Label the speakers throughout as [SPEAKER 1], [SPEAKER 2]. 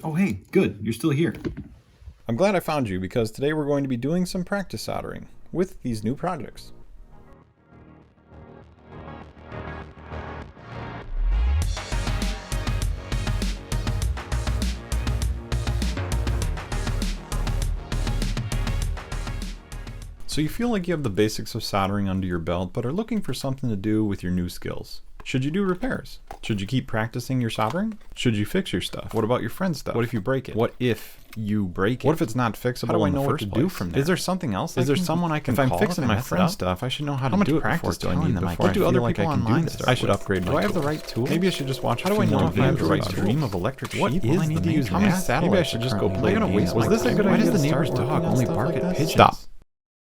[SPEAKER 1] Oh hey, good, you're still here.
[SPEAKER 2] I'm glad I found you because today we're going to be doing some practice soldering with these new projects. So you feel like you have the basics of soldering under your belt, but are looking for something to do with your new skills. Should you do repairs? Should you keep practicing your soldering? Should you fix your stuff? What about your friend's stuff? What if you break it? What if you break it? What if it's not fixable? How do I know what to do from there? Is there something else? Is there someone I can call? If I'm fixing my friend's stuff, I should know how to do it before telling them. What do other people online do? I should upgrade my tools. Do I have the right tools? Maybe I should just watch. How do I know if I have the right stream of electric sheep? What is I need to use? How many satellites? Maybe I should just go play. Was this a good idea? Why does the neighbor's dog only bark at pigeons? Stop.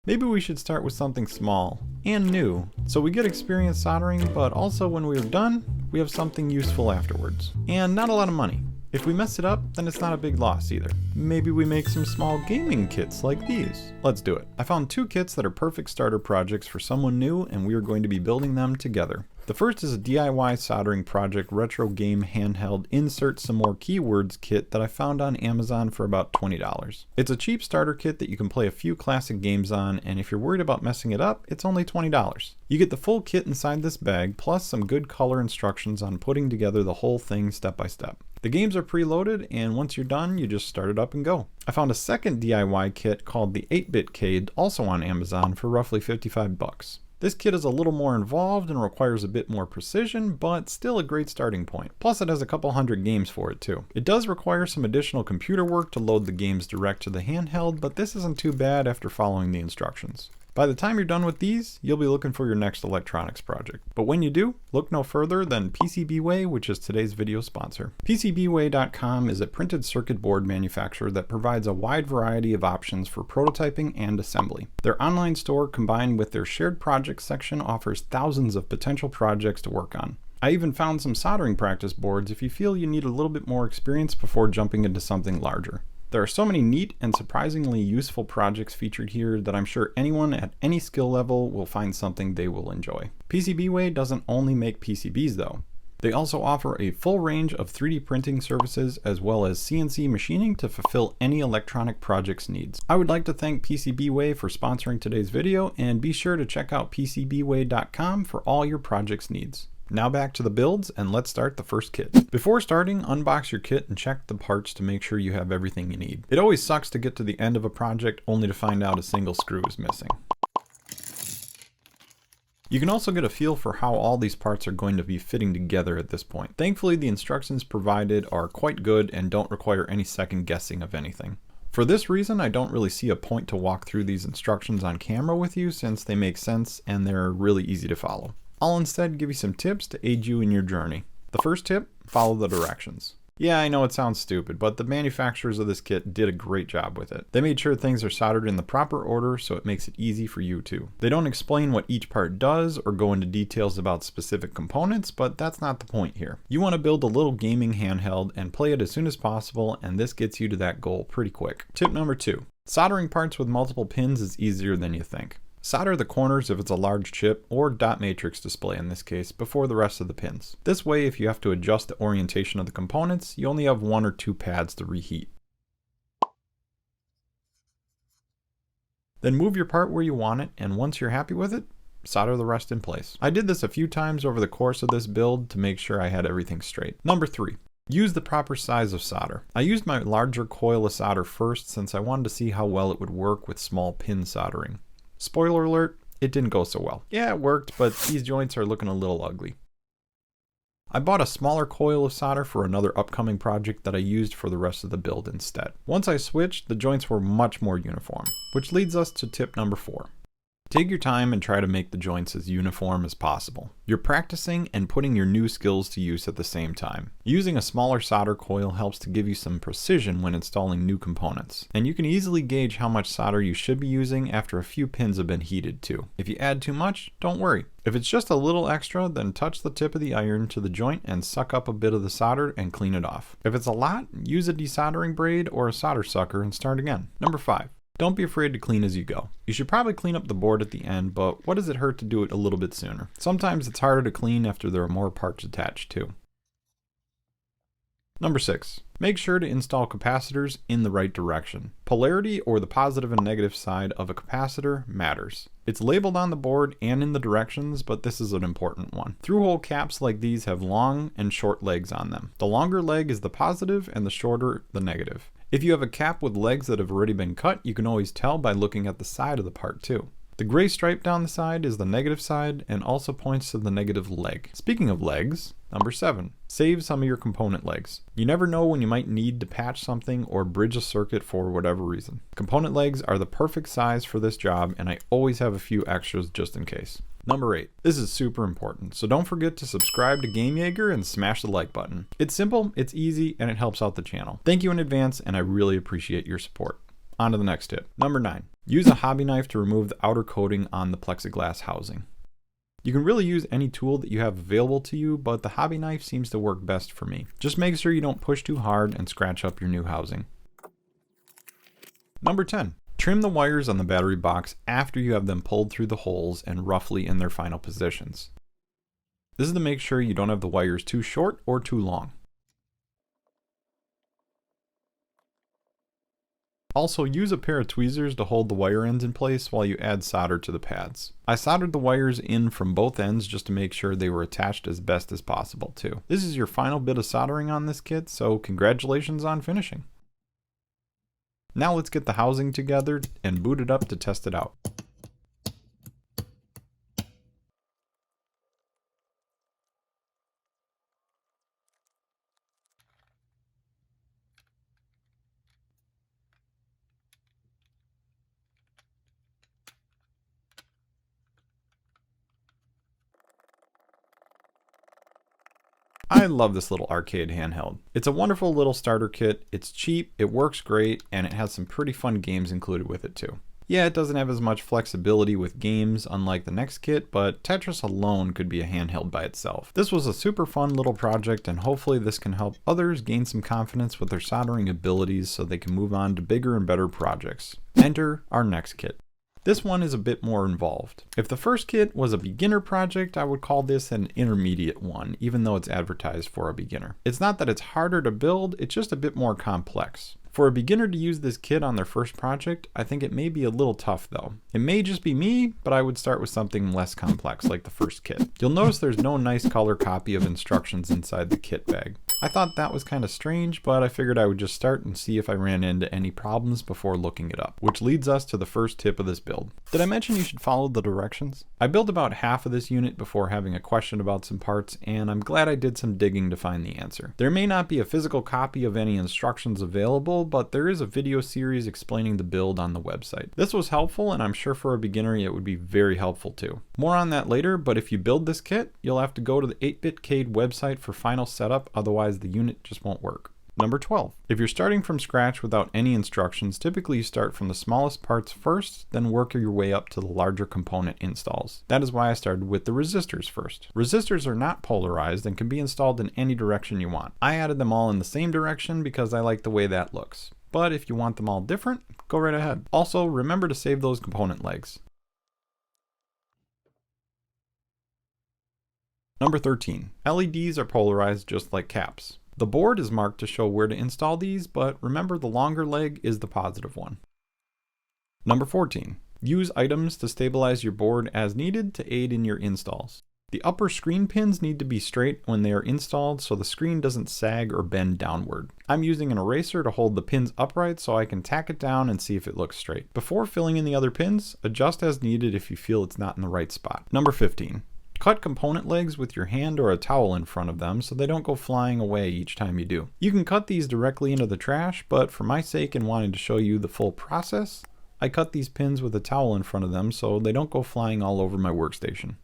[SPEAKER 2] Maybe we should start with something small and new, so we get experience soldering, but also when we're done, we have something useful afterwards. And not a lot of money. If we mess it up, then it's not a big loss either. Maybe we make some small gaming kits like these. Let's do it. I found two kits that are perfect starter projects for someone new, and we are going to be building them together. The first is a DIY soldering project retro game handheld insert some more keywords kit that I found on Amazon for about $20. It's a cheap starter kit that you can play a few classic games on, and if you're worried about messing it up, it's only $20. You get the full kit inside this bag, plus some good color instructions on putting together the whole thing step by step. The games are preloaded, and once you're done, you just start it up and go. I found a second DIY kit called the 8-Bit Cade, also on Amazon for roughly 55 bucks. This kit is a little more involved and requires a bit more precision, but still a great starting point. Plus it has a couple hundred games for it too. It does require some additional computer work to load the games direct to the handheld, but this isn't too bad after following the instructions. By the time you're done with these, you'll be looking for your next electronics project. But when you do, look no further than PCBWay, which is today's video sponsor. PCBWay.com is a printed circuit board manufacturer that provides a wide variety of options for prototyping and assembly. Their online store combined with their shared projects section offers thousands of potential projects to work on. I even found some soldering practice boards if you feel you need a little bit more experience before jumping into something larger. There are so many neat and surprisingly useful projects featured here that I'm sure anyone at any skill level will find something they will enjoy. PCBWay doesn't only make PCBs though. They also offer a full range of 3D printing services as well as CNC machining to fulfill any electronic project's needs. I would like to thank PCBWay for sponsoring today's video, and be sure to check out PCBWay.com for all your project's needs. Now back to the builds, and let's start the first kit. Before starting, unbox your kit and check the parts to make sure you have everything you need. It always sucks to get to the end of a project only to find out a single screw is missing. You can also get a feel for how all these parts are going to be fitting together at this point. Thankfully, the instructions provided are quite good and don't require any second guessing of anything. For this reason, I don't really see a point to walk through these instructions on camera with you, since they make sense and they're really easy to follow. I'll instead give you some tips to aid you in your journey. The first tip, follow the directions. Yeah, I know it sounds stupid, but the manufacturers of this kit did a great job with it. They made sure things are soldered in the proper order, so it makes it easy for you too. They don't explain what each part does or go into details about specific components, but that's not the point here. You want to build a little gaming handheld and play it as soon as possible, and this gets you to that goal pretty quick. Tip number 2, soldering parts with multiple pins is easier than you think. Solder the corners if it's a large chip, or dot matrix display in this case, before the rest of the pins. This way, if you have to adjust the orientation of the components, you only have 1 or 2 pads to reheat. Then move your part where you want it, and once you're happy with it, solder the rest in place. I did this a few times over the course of this build to make sure I had everything straight. Number 3. Use the proper size of solder. I used my larger coil of solder first since I wanted to see how well it would work with small pin soldering. Spoiler alert, it didn't go so well. Yeah, it worked, but these joints are looking a little ugly. I bought a smaller coil of solder for another upcoming project that I used for the rest of the build instead. Once I switched, the joints were much more uniform, which leads us to tip number 4. Take your time and try to make the joints as uniform as possible. You're practicing and putting your new skills to use at the same time. Using a smaller solder coil helps to give you some precision when installing new components, and you can easily gauge how much solder you should be using after a few pins have been heated too. If you add too much, don't worry. If it's just a little extra, then touch the tip of the iron to the joint and suck up a bit of the solder and clean it off. If it's a lot, use a desoldering braid or a solder sucker and start again. Number 5. Don't be afraid to clean as you go. You should probably clean up the board at the end, but what does it hurt to do it a little bit sooner? Sometimes it's harder to clean after there are more parts attached too. Number 6. Make sure to install capacitors in the right direction. Polarity, or the positive and negative side of a capacitor, matters. It's labeled on the board and in the directions, but this is an important one. Through-hole caps like these have long and short legs on them. The longer leg is the positive and the shorter the negative. If you have a cap with legs that have already been cut, you can always tell by looking at the side of the part too. The gray stripe down the side is the negative side and also points to the negative leg. Speaking of legs, number 7, save some of your component legs. You never know when you might need to patch something or bridge a circuit for whatever reason. Component legs are the perfect size for this job, and I always have a few extras just in case. Number 8. This is super important, so don't forget to subscribe to Game Jaeger and smash the like button. It's simple, it's easy, and it helps out the channel. Thank you in advance, and I really appreciate your support. On to the next tip. Number 9. Use a hobby knife to remove the outer coating on the plexiglass housing. You can really use any tool that you have available to you, but the hobby knife seems to work best for me. Just make sure you don't push too hard and scratch up your new housing. Number 10. Trim the wires on the battery box after you have them pulled through the holes and roughly in their final positions. This is to make sure you don't have the wires too short or too long. Also, use a pair of tweezers to hold the wire ends in place while you add solder to the pads. I soldered the wires in from both ends just to make sure they were attached as best as possible too. This is your final bit of soldering on this kit, so congratulations on finishing. Now let's get the housing together and boot it up to test it out. I love this little arcade handheld. It's a wonderful little starter kit, it's cheap, it works great, and it has some pretty fun games included with it too. Yeah, it doesn't have as much flexibility with games unlike the next kit, but Tetris alone could be a handheld by itself. This was a super fun little project, and hopefully this can help others gain some confidence with their soldering abilities so they can move on to bigger and better projects. Enter our next kit. This one is a bit more involved. If the first kit was a beginner project, I would call this an intermediate one, even though it's advertised for a beginner. It's not that it's harder to build, it's just a bit more complex. For a beginner to use this kit on their first project, I think it may be a little tough though. It may just be me, but I would start with something less complex like the first kit. You'll notice there's no nice color copy of instructions inside the kit bag. I thought that was kind of strange, but I figured I would just start and see if I ran into any problems before looking it up, which leads us to the first tip of this build. Did I mention you should follow the directions? I built about half of this unit before having a question about some parts, and I'm glad I did some digging to find the answer. There may not be a physical copy of any instructions available, but there is a video series explaining the build on the website. This was helpful, and I'm sure for a beginner it would be very helpful too. More on that later, but if you build this kit, you'll have to go to the 8BitCade website for final setup, otherwise the unit just won't work. Number 12. If you're starting from scratch without any instructions, typically you start from the smallest parts first, then work your way up to the larger component installs. That is why I started with the resistors first. Resistors are not polarized and can be installed in any direction you want. I added them all in the same direction because I like the way that looks. But if you want them all different, go right ahead. Also, remember to save those component legs. Number 13. LEDs are polarized just like caps. The board is marked to show where to install these, but remember the longer leg is the positive one. Number 14. Use items to stabilize your board as needed to aid in your installs. The upper screen pins need to be straight when they are installed so the screen doesn't sag or bend downward. I'm using an eraser to hold the pins upright so I can tack it down and see if it looks straight. Before filling in the other pins, adjust as needed if you feel it's not in the right spot. Number 15. Cut component legs with your hand or a towel in front of them so they don't go flying away each time you do. You can cut these directly into the trash, but for my sake and wanting to show you the full process, I cut these pins with a towel in front of them so they don't go flying all over my workstation.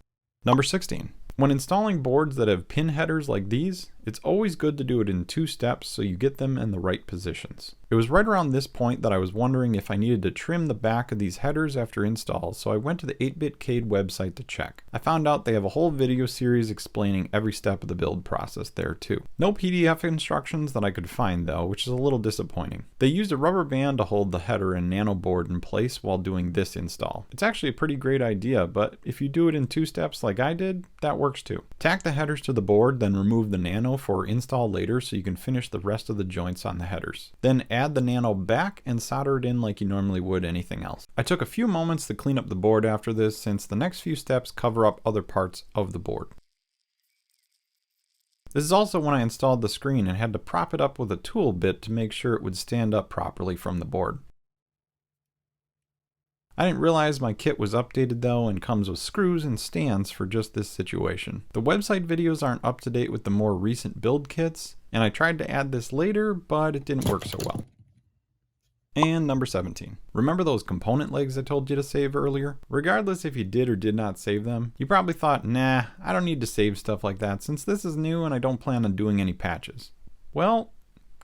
[SPEAKER 2] Number 16. When installing boards that have pin headers like these, it's always good to do it in 2 steps so you get them in the right positions. It was right around this point that I was wondering if I needed to trim the back of these headers after install, so I went to the 8BitCade website to check. I found out they have a whole video series explaining every step of the build process there too. No PDF instructions that I could find though, which is a little disappointing. They used a rubber band to hold the header and nano board in place while doing this install. It's actually a pretty great idea, but if you do it in 2 steps like I did, that works too. Tack the headers to the board, then remove the nano for install later so you can finish the rest of the joints on the headers. Then add the nano back and solder it in like you normally would anything else. I took a few moments to clean up the board after this, since the next few steps cover up other parts of the board. This is also when I installed the screen and had to prop it up with a tool bit to make sure it would stand up properly from the board. I didn't realize my kit was updated though, and comes with screws and stands for just this situation. The website videos aren't up to date with the more recent build kits, and I tried to add this later, but it didn't work so well. And number 17. Remember those component legs I told you to save earlier? Regardless if you did or did not save them, you probably thought, nah, I don't need to save stuff like that since this is new and I don't plan on doing any patches. Well,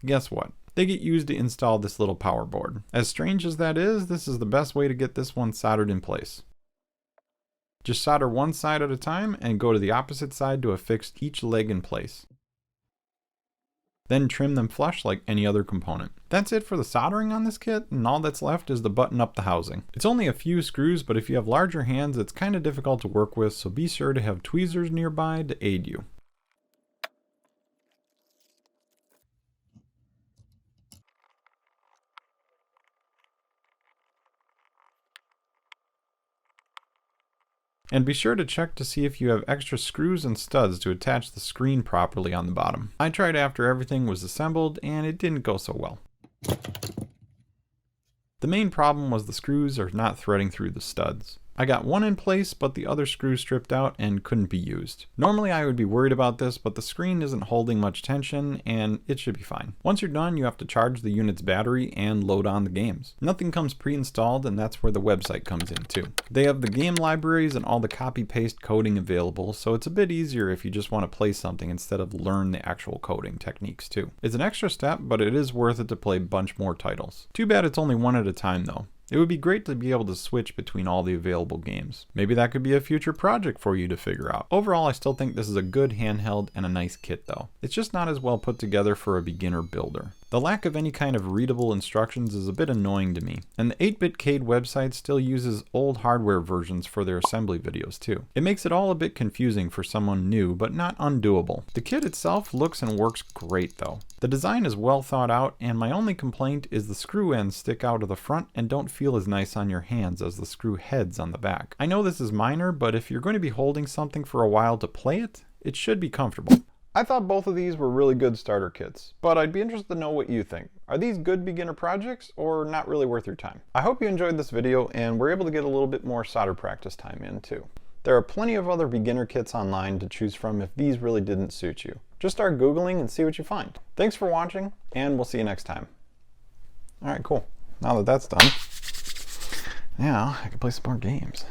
[SPEAKER 2] guess what? They get used to install this little power board. As strange as that is, this is the best way to get this one soldered in place. Just solder one side at a time and go to the opposite side to affix each leg in place. Then trim them flush like any other component. That's it for the soldering on this kit, and all that's left is to button up the housing. It's only a few screws, but if you have larger hands, it's kind of difficult to work with, so be sure to have tweezers nearby to aid you. And be sure to check to see if you have extra screws and studs to attach the screen properly on the bottom. I tried after everything was assembled and it didn't go so well. The main problem was the screws are not threading through the studs. I got one in place, but the other screw stripped out and couldn't be used. Normally I would be worried about this, but the screen isn't holding much tension and it should be fine. Once you're done, you have to charge the unit's battery and load on the games. Nothing comes pre-installed, and that's where the website comes in too. They have the game libraries and all the copy-paste coding available, so it's a bit easier if you just want to play something instead of learn the actual coding techniques too. It's an extra step, but it is worth it to play a bunch more titles. Too bad it's only one at a time though. It would be great to be able to switch between all the available games. Maybe that could be a future project for you to figure out. Overall, I still think this is a good handheld and a nice kit though. It's just not as well put together for a beginner builder. The lack of any kind of readable instructions is a bit annoying to me, and the 8-bit Cade website still uses old hardware versions for their assembly videos too. It makes it all a bit confusing for someone new, but not undoable. The kit itself looks and works great though. The design is well thought out, and my only complaint is the screw ends stick out of the front and don't feel as nice on your hands as the screw heads on the back. I know this is minor, but if you're going to be holding something for a while to play it, it should be comfortable. I thought both of these were really good starter kits, but I'd be interested to know what you think. Are these good beginner projects or not really worth your time? I hope you enjoyed this video and were able to get a little bit more solder practice time in too. There are plenty of other beginner kits online to choose from if these really didn't suit you. Just start Googling and see what you find. Thanks for watching, and we'll see you next time. Alright, cool. Now that that's done, now I can play some more games.